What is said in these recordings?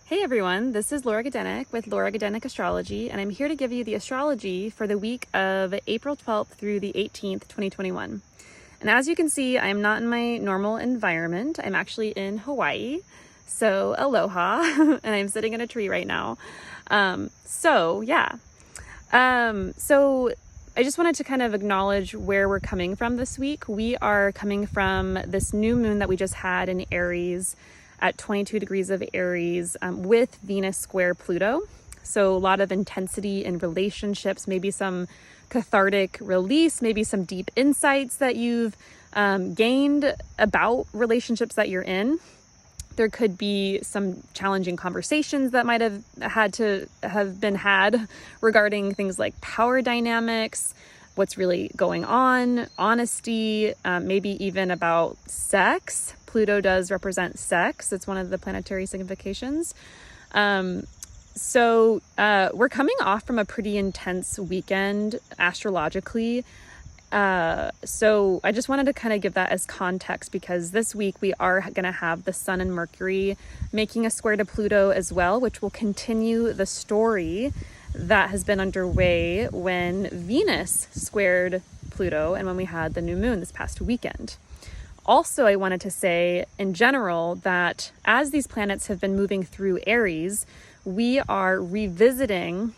Hey everyone, this is Laura Gadenik with Laura Gadenik Astrology, and I'm here to give you the astrology for the week of April 12th through the 18th, 2021. And as you can see, I'm not in my normal environment. I'm actually in Hawaii, so aloha, and I'm sitting in a tree right now. So I just wanted to kind of acknowledge where we're coming from this week. We are coming from this new moon that we just had in Aries at 22 degrees of Aries with Venus square Pluto. So a lot of intensity in relationships, maybe some cathartic release, maybe some deep insights that you've gained about relationships that you're in. There could be some challenging conversations that might have been had regarding things like power dynamics, what's really going on, honesty, maybe even about sex. Pluto does represent sex. It's one of the planetary significations. So we're coming off from a pretty intense weekend astrologically. So I just wanted to kind of give that as context, because this week we are going to have the Sun and Mercury making a square to Pluto as well, which will continue the story that has been underway when Venus squared Pluto and when we had the new moon this past weekend. Also, I wanted to say in general that as these planets have been moving through Aries, we are revisiting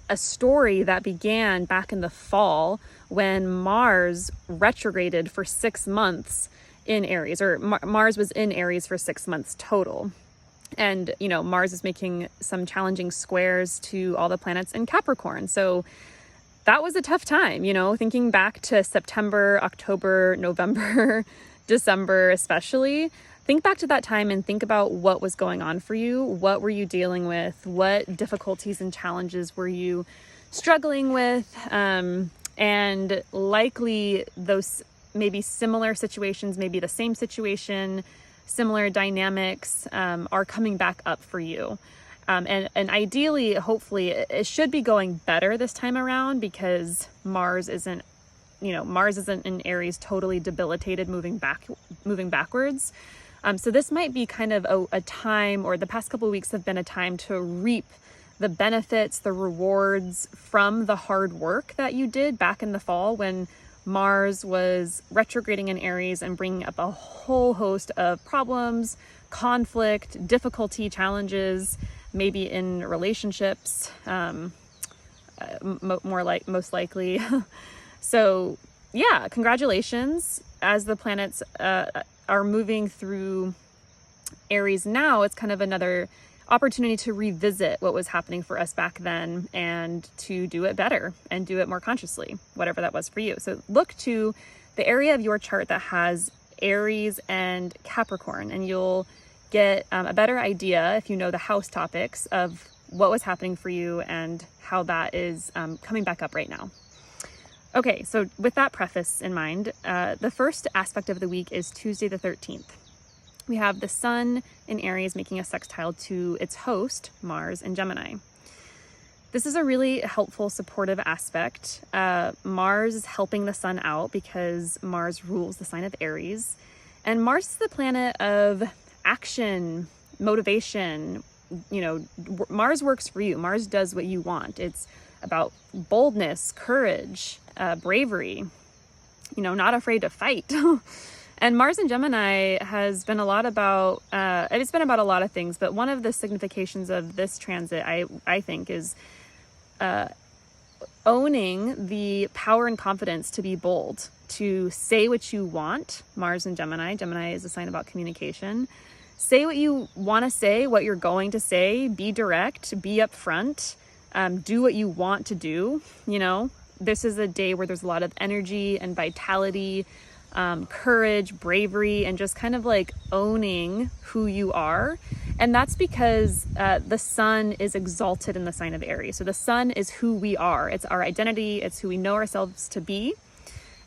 a story that began back in the fall when Mars retrograded for 6 months in Aries, or Mars was in Aries for 6 months total. And, Mars is making some challenging squares to all the planets in Capricorn. So that was a tough time, thinking back to September, October, November, December especially. Think back to that time and think about what was going on for you. What were you dealing with? What difficulties and challenges were you struggling with? And likely those maybe similar situations, maybe the same situation, similar dynamics are coming back up for you. And ideally, hopefully, it should be going better this time around, because Mars isn't in Aries totally debilitated, moving backwards. So this might be kind of a time, or the past couple of weeks have been a time to reap the benefits, the rewards from the hard work that you did back in the fall when Mars was retrograding in Aries and bringing up a whole host of problems, conflict, difficulty, challenges, maybe in relationships, most likely. So yeah, congratulations. As the planets are moving through Aries now, it's kind of another opportunity to revisit what was happening for us back then and to do it better and do it more consciously, whatever that was for you. So look to the area of your chart that has Aries and Capricorn, and you'll get a better idea, if you know the house topics, of what was happening for you and how that is coming back up right now. Okay, so with that preface in mind, the first aspect of the week is Tuesday the 13th. We have the Sun in Aries making a sextile to its host, Mars in Gemini. This is a really helpful, supportive aspect. Mars is helping the Sun out because Mars rules the sign of Aries. And Mars is the planet of action, motivation. Mars works for you. Mars does what you want. It's about boldness, courage, bravery, not afraid to fight. And Mars in Gemini has been a lot about, it's been about a lot of things, but one of the significations of this transit, I think, is owning the power and confidence to be bold, to say what you want. Mars in Gemini. Gemini is a sign about communication. Say what you want to say, what you're going to say, be direct, be upfront, do what you want to do. This is a day where there's a lot of energy and vitality, courage, bravery, and just kind of like owning who you are. And that's because the Sun is exalted in the sign of Aries. So the Sun is who we are. It's our identity. It's who we know ourselves to be.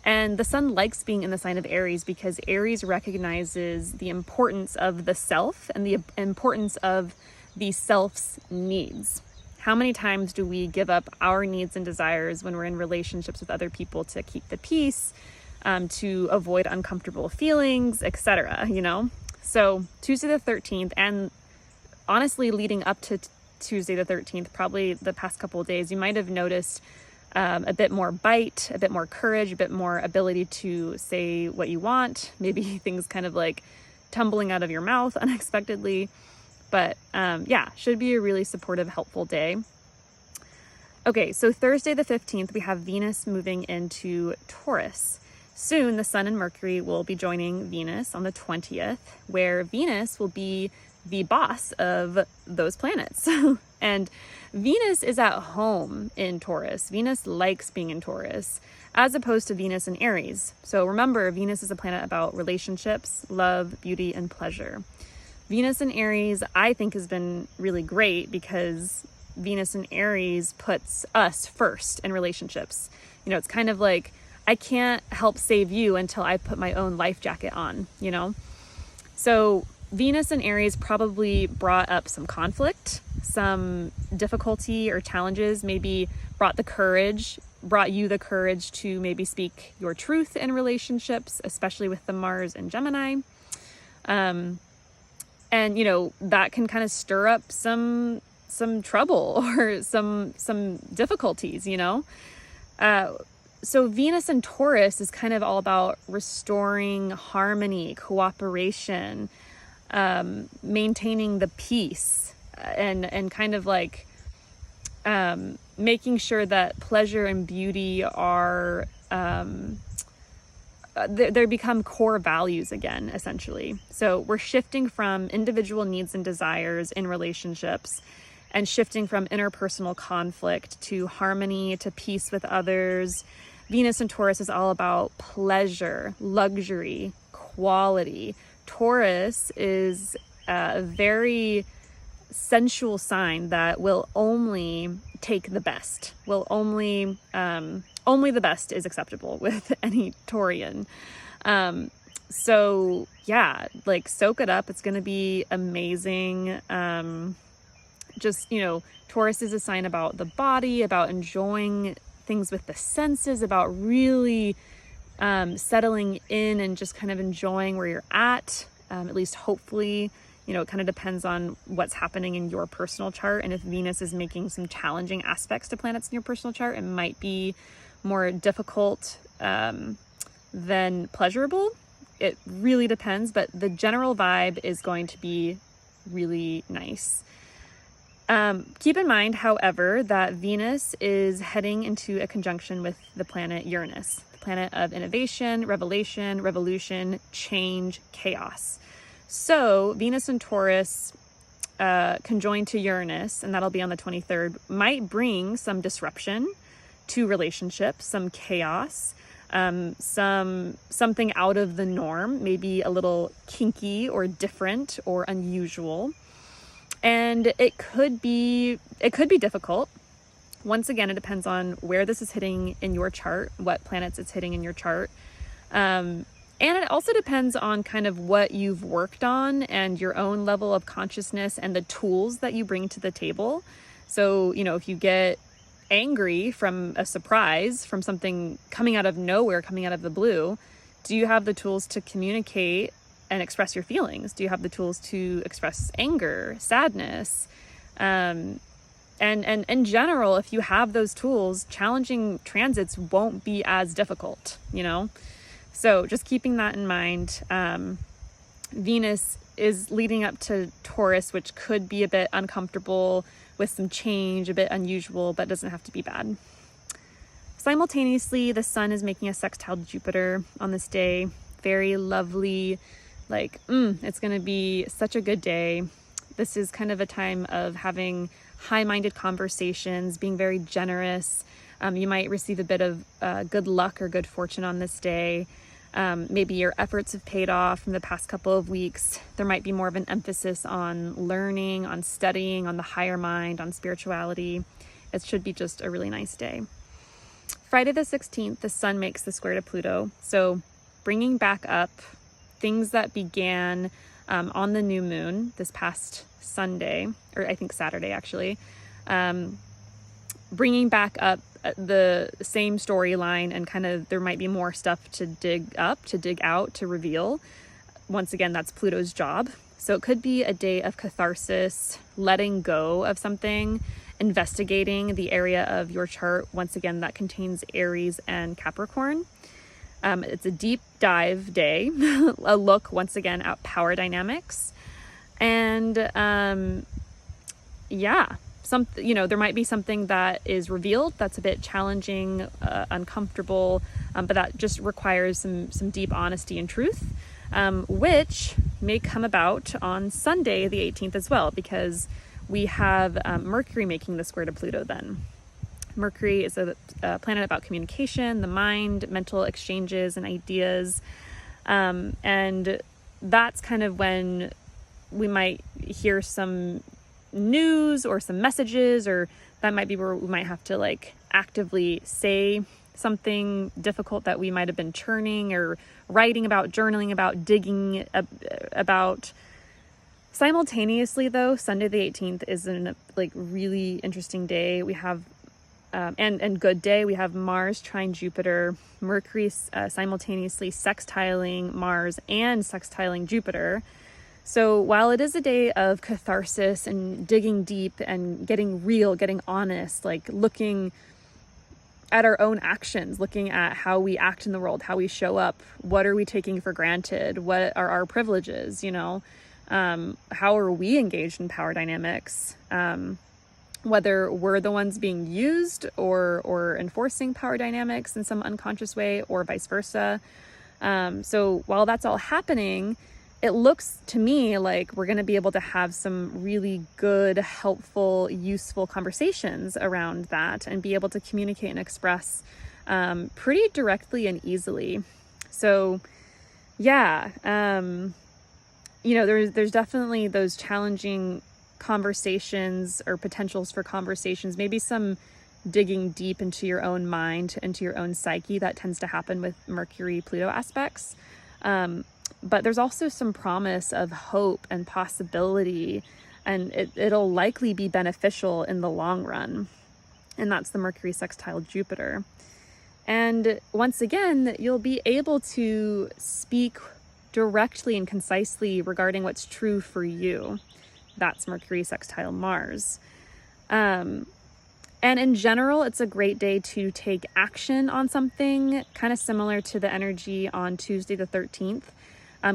And the Sun likes being in the sign of Aries because Aries recognizes the importance of the self and the importance of the self's needs. How many times do we give up our needs and desires when we're in relationships with other people to keep the peace, to avoid uncomfortable feelings, etc., So Tuesday the 13th, and honestly, leading up to Tuesday the 13th, probably the past couple of days, you might have noticed a bit more bite, a bit more courage, a bit more ability to say what you want, maybe things kind of like tumbling out of your mouth unexpectedly. But yeah, should be a really supportive, helpful day. Okay, so Thursday the 15th, we have Venus moving into Taurus. Soon, the Sun and Mercury will be joining Venus on the 20th, where Venus will be the boss of those planets. And Venus is at home in Taurus. Venus likes being in Taurus, as opposed to Venus in Aries. So remember, Venus is a planet about relationships, love, beauty, and pleasure. Venus in Aries, I think, has been really great because Venus in Aries puts us first in relationships. You know, it's kind of like, I can't help save you until I put my own life jacket on, you know? So Venus in Aries probably brought up some conflict, some difficulty or challenges, maybe brought you the courage to maybe speak your truth in relationships, especially with the Mars and Gemini. And, you know, that can kind of stir up some trouble or some difficulties, you know? So Venus in Taurus is kind of all about restoring harmony, cooperation, maintaining the peace, and kind of like making sure that pleasure and beauty are they become core values again, essentially. So we're shifting from individual needs and desires in relationships and shifting from interpersonal conflict to harmony, to peace with others. Venus in Taurus is all about pleasure, luxury, quality. Taurus is a very sensual sign that will only take the best, only the best is acceptable with any Taurian. So yeah, like soak it up. It's going to be amazing. Just, you know, Taurus is a sign about the body, about enjoying things with the senses, about really settling in and just kind of enjoying where you're at least hopefully. You know, it kind of depends on what's happening in your personal chart. And if Venus is making some challenging aspects to planets in your personal chart, it might be more difficult than pleasurable. It really depends, but the general vibe is going to be really nice. Keep in mind, however, that Venus is heading into a conjunction with the planet Uranus, the planet of innovation, revelation, revolution, change, chaos. So Venus and Taurus conjoined to Uranus, and that'll be on the 23rd, might bring some disruption to relationships, some chaos, something out of the norm, maybe a little kinky or different or unusual. And it could be difficult. Once again, it depends on where this is hitting in your chart, what planets it's hitting in your chart. And it also depends on kind of what you've worked on and your own level of consciousness and the tools that you bring to the table. So, you know, if you get angry from a surprise, from something coming out of nowhere, coming out of the blue, do you have the tools to communicate and express your feelings? Do you have the tools to express anger, sadness? And in general, if you have those tools, challenging transits won't be as difficult, you know? So just keeping that in mind. Venus is leading up to Taurus, which could be a bit uncomfortable with some change, a bit unusual, but doesn't have to be bad. Simultaneously, the Sun is making a sextile to Jupiter on this day. Very lovely. Like, it's going to be such a good day. This is kind of a time of having high-minded conversations, being very generous. You might receive a bit of good luck or good fortune on this day. Maybe your efforts have paid off from the past couple of weeks. There might be more of an emphasis on learning, on studying, on the higher mind, on spirituality. It should be just a really nice day. Friday the 16th, the Sun makes the square to Pluto. So bringing back up things that began on the new moon this past Sunday, or I think Saturday actually, bringing back up the same storyline, and kind of there might be more stuff to dig up, to dig out, to reveal. Once again, that's Pluto's job. So it could be a day of catharsis, letting go of something, investigating the area of your chart, once again, that contains Aries and Capricorn. It's a deep dive day, a look, once again, at power dynamics. And there might be something that is revealed that's a bit challenging, uncomfortable, but that just requires some deep honesty and truth, which may come about on Sunday, the 18th as well, because we have Mercury making the square to Pluto then. Mercury is a planet about communication, the mind, mental exchanges, and ideas. And that's kind of when we might hear some news or some messages, or that might be where we might have to like actively say something difficult that we might have been churning or writing about, journaling about, digging about. Simultaneously though, Sunday the 18th is a really interesting day. We have and good day. We have Mars trine Jupiter, Mercury simultaneously sextiling Mars and sextiling Jupiter. So while it is a day of catharsis and digging deep and getting real, getting honest, like looking at our own actions, looking at how we act in the world, how we show up, what are we taking for granted, what are our privileges, how are we engaged in power dynamics, whether we're the ones being used or enforcing power dynamics in some unconscious way or vice versa. So while that's all happening, it looks to me like we're going to be able to have some really good, helpful, useful conversations around that and be able to communicate and express pretty directly and easily. So yeah, there's definitely those challenging conversations or potentials for conversations, maybe some digging deep into your own mind, into your own psyche. That tends to happen with Mercury-Pluto aspects. But there's also some promise of hope and possibility, and it'll likely be beneficial in the long run. And that's the Mercury sextile Jupiter. And once again, you'll be able to speak directly and concisely regarding what's true for you. That's Mercury sextile Mars. And in general, it's a great day to take action on something, kind of similar to the energy on Tuesday the 13th.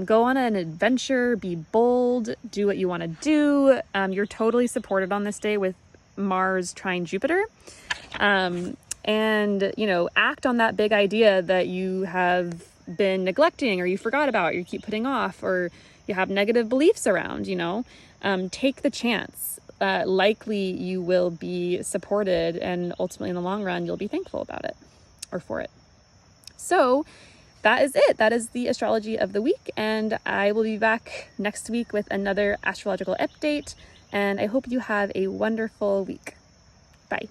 Go on an adventure, be bold, do what you want to do. You're totally supported on this day with Mars trine Jupiter. And, act on that big idea that you have been neglecting or you forgot about, or you keep putting off, or you have negative beliefs around, take the chance. Likely you will be supported, and ultimately in the long run, you'll be thankful about it or for it. So that is it. That is the astrology of the week. And I will be back next week with another astrological update. And I hope you have a wonderful week. Bye.